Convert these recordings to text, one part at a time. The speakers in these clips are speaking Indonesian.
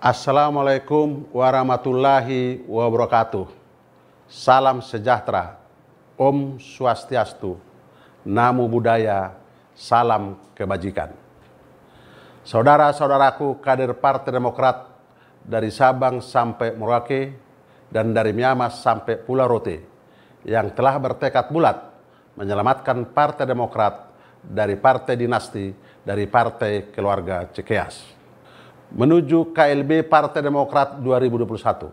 Assalamualaikum warahmatullahi wabarakatuh. Salam sejahtera, Om Swastiastu, Namo Buddhaya, salam kebajikan. Saudara-saudaraku kader Partai Demokrat dari Sabang sampai Merauke dan dari Miamas sampai Pulau Rote yang telah bertekad bulat menyelamatkan Partai Demokrat dari partai dinasti, dari partai keluarga Cikeas menuju KLB Partai Demokrat 2021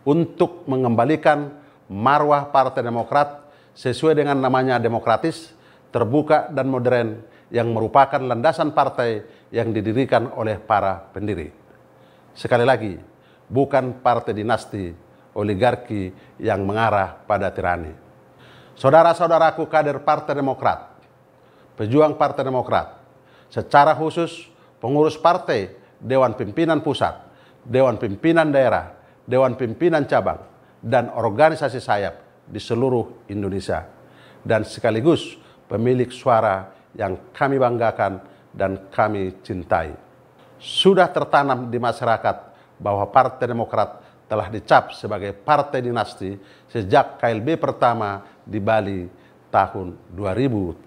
untuk mengembalikan marwah Partai Demokrat sesuai dengan namanya demokratis, terbuka dan modern yang merupakan landasan partai yang didirikan oleh para pendiri. Sekali lagi, bukan partai dinasti, oligarki yang mengarah pada tirani. Saudara-saudaraku kader Partai Demokrat, pejuang Partai Demokrat, secara khusus pengurus partai, Dewan Pimpinan Pusat, Dewan Pimpinan Daerah, Dewan Pimpinan Cabang, dan organisasi sayap di seluruh Indonesia, dan sekaligus pemilik suara yang kami banggakan dan kami cintai. Sudah tertanam di masyarakat bahwa Partai Demokrat telah dicap sebagai partai dinasti sejak KLB pertama di Bali tahun 2013,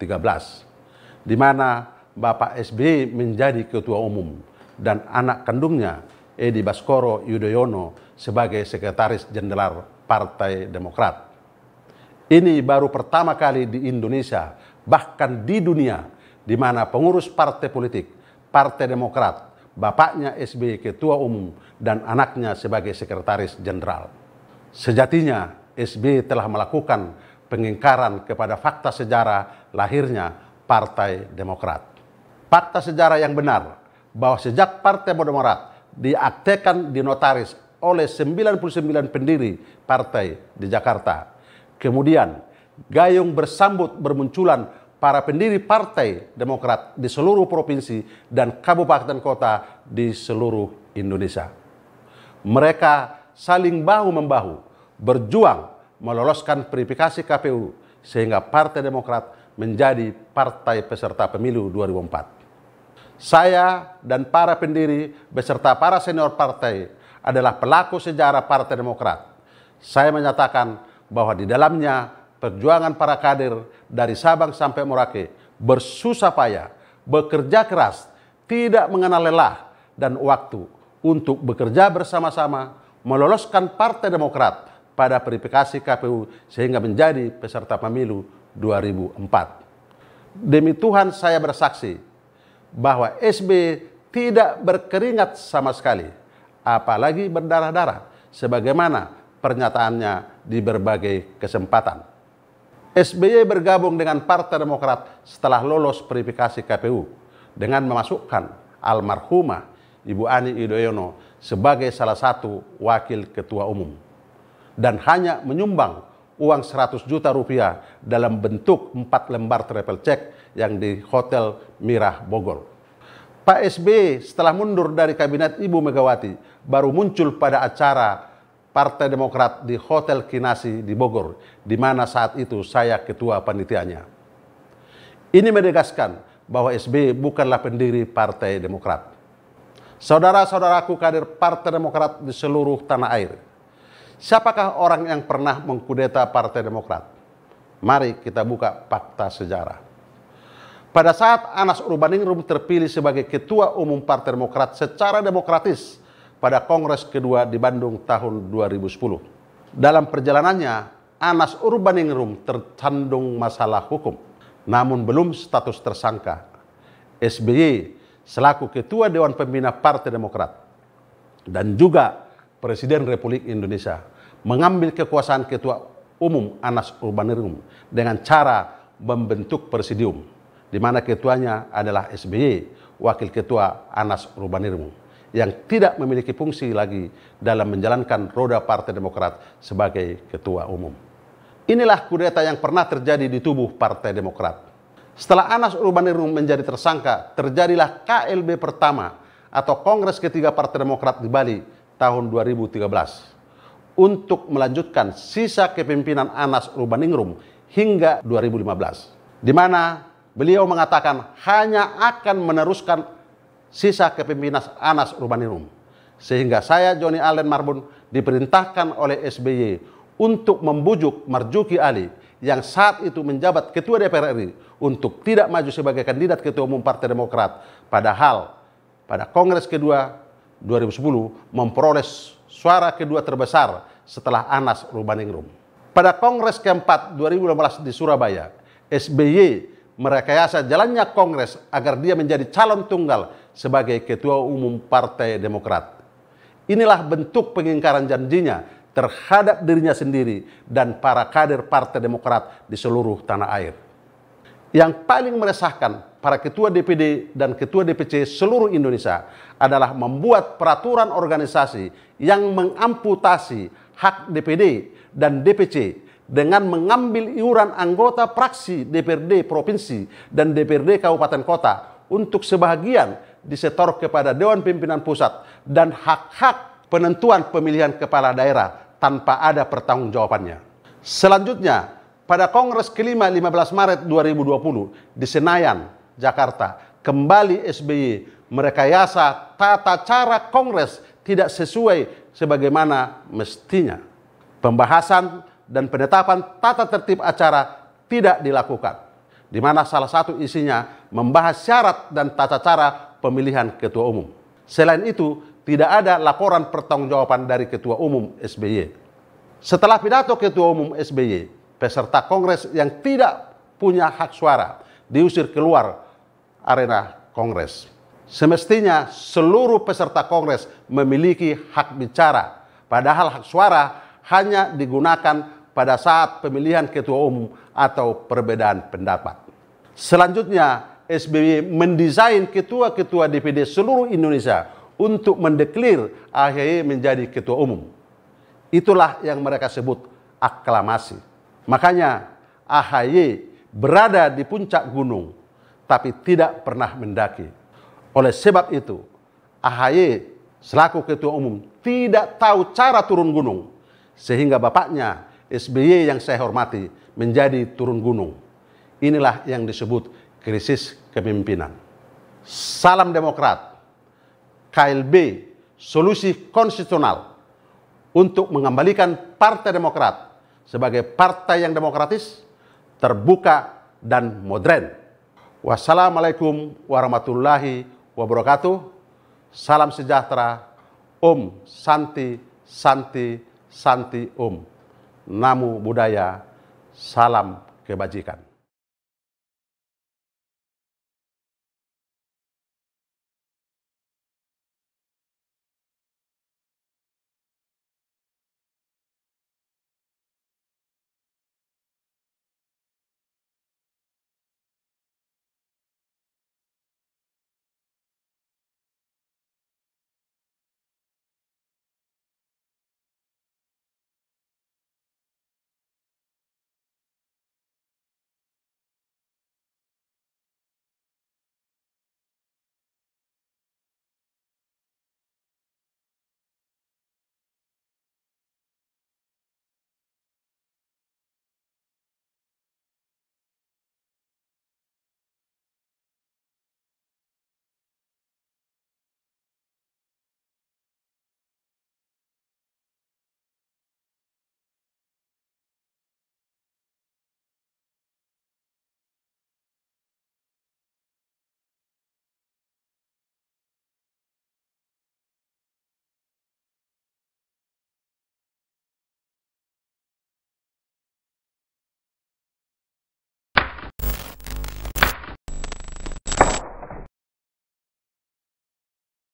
di mana Bapak SBY menjadi ketua umum dan anak kandungnya Edi Baskoro Yudhoyono sebagai sekretaris jenderal Partai Demokrat. Ini baru pertama kali di Indonesia, bahkan di dunia, di mana pengurus partai politik, Partai Demokrat, bapaknya SBY ketua umum dan anaknya sebagai sekretaris jenderal. Sejatinya SBY telah melakukan pengingkaran kepada fakta sejarah lahirnya Partai Demokrat. Fakta sejarah yang benar bahwa sejak Partai Demokrat diaktekan di notaris oleh 99 pendiri partai di Jakarta, kemudian gayung bersambut bermunculan para pendiri Partai Demokrat di seluruh provinsi dan kabupaten kota di seluruh Indonesia. Mereka saling bahu-membahu berjuang meloloskan verifikasi KPU sehingga Partai Demokrat menjadi partai peserta pemilu 2004. Saya dan para pendiri beserta para senior partai adalah pelaku sejarah Partai Demokrat. Saya menyatakan bahwa di dalamnya perjuangan para kader dari Sabang sampai Merauke bersusah payah, bekerja keras, tidak mengenal lelah dan waktu untuk bekerja bersama-sama meloloskan Partai Demokrat pada verifikasi KPU sehingga menjadi peserta pemilu 2004. Demi Tuhan saya bersaksi bahwa SBY tidak berkeringat sama sekali, apalagi berdarah-darah, sebagaimana pernyataannya di berbagai kesempatan. SBY bergabung dengan Partai Demokrat setelah lolos verifikasi KPU dengan memasukkan almarhumah Ibu Ani Yudhoyono sebagai salah satu wakil ketua umum dan hanya menyumbang uang 100 juta rupiah dalam bentuk 4 lembar travel check yang di Hotel Mirah Bogor. Pak SBY setelah mundur dari kabinet Ibu Megawati baru muncul pada acara Partai Demokrat di Hotel Kinasi di Bogor, di mana saat itu saya ketua panitianya. Ini menegaskan bahwa SBY bukanlah pendiri Partai Demokrat. Saudara-saudaraku kader Partai Demokrat di seluruh tanah air, siapakah orang yang pernah mengkudeta Partai Demokrat? Mari kita buka fakta sejarah. Pada saat Anas Urbaningrum terpilih sebagai Ketua Umum Partai Demokrat secara demokratis pada Kongres kedua di Bandung tahun 2010. Dalam perjalanannya, Anas Urbaningrum tersandung masalah hukum, namun belum status tersangka. SBY selaku Ketua Dewan Pembina Partai Demokrat dan juga Presiden Republik Indonesia mengambil kekuasaan Ketua Umum Anas Urbaningrum dengan cara membentuk presidium, di mana ketuanya adalah SBY, wakil ketua Anas Urbaningrum, yang tidak memiliki fungsi lagi dalam menjalankan roda Partai Demokrat sebagai ketua umum. Inilah kudeta yang pernah terjadi di tubuh Partai Demokrat. Setelah Anas Urbaningrum menjadi tersangka, terjadilah KLB pertama atau Kongres ketiga Partai Demokrat di Bali tahun 2013 untuk melanjutkan sisa kepemimpinan Anas Urbaningrum hingga 2015, di mana beliau mengatakan hanya akan meneruskan sisa kepemimpinan Anas Urbaningrum Sehingga saya, Johnny Allen Marbun, diperintahkan oleh SBY untuk membujuk Marzuki Ali yang saat itu menjabat Ketua DPR RI untuk tidak maju sebagai kandidat Ketua Umum Partai Demokrat. Padahal pada Kongres kedua 2010 memperoleh suara kedua terbesar setelah Anas Urbaningrum. Pada Kongres keempat 2015 di Surabaya, SBY merekayasa jalannya Kongres agar dia menjadi calon tunggal sebagai Ketua Umum Partai Demokrat. Inilah bentuk pengingkaran janjinya terhadap dirinya sendiri dan para kader Partai Demokrat di seluruh tanah air. Yang paling meresahkan para ketua DPD dan ketua DPC seluruh Indonesia adalah membuat peraturan organisasi yang mengamputasi hak DPD dan DPC dengan mengambil iuran anggota fraksi DPRD Provinsi dan DPRD Kabupaten Kota untuk sebahagian disetor kepada Dewan Pimpinan Pusat dan hak-hak penentuan pemilihan kepala daerah tanpa ada pertanggungjawabannya. Selanjutnya, pada Kongres kelima 15 Maret 2020 di Senayan, Jakarta, kembali SBY merekayasa tata cara Kongres tidak sesuai sebagaimana mestinya. Pembahasan dan penetapan tata tertib acara tidak dilakukan, di mana salah satu isinya membahas syarat dan tata cara pemilihan Ketua Umum. Selain itu, tidak ada laporan pertanggungjawaban dari Ketua Umum SBY. Setelah pidato Ketua Umum SBY, peserta Kongres yang tidak punya hak suara diusir keluar arena Kongres. Semestinya seluruh peserta Kongres memiliki hak bicara, padahal hak suara hanya digunakan pada saat pemilihan Ketua Umum atau perbedaan pendapat. Selanjutnya, SBY mendesain ketua-ketua DPD seluruh Indonesia untuk mendeklir AHY menjadi Ketua Umum. Itulah yang mereka sebut aklamasi. Makanya AHY berada di puncak gunung, tapi tidak pernah mendaki. Oleh sebab itu, AHY selaku Ketua Umum tidak tahu cara turun gunung, sehingga bapaknya SBY yang saya hormati menjadi turun gunung. Inilah yang disebut krisis kepemimpinan. Salam Demokrat. KLB, solusi konstitusional untuk mengembalikan Partai Demokrat sebagai partai yang demokratis, terbuka, dan modern. Wassalamualaikum warahmatullahi wabarakatuh. Salam sejahtera. Om Santi Santi Santi Om. Namo Buddhaya. Salam kebajikan.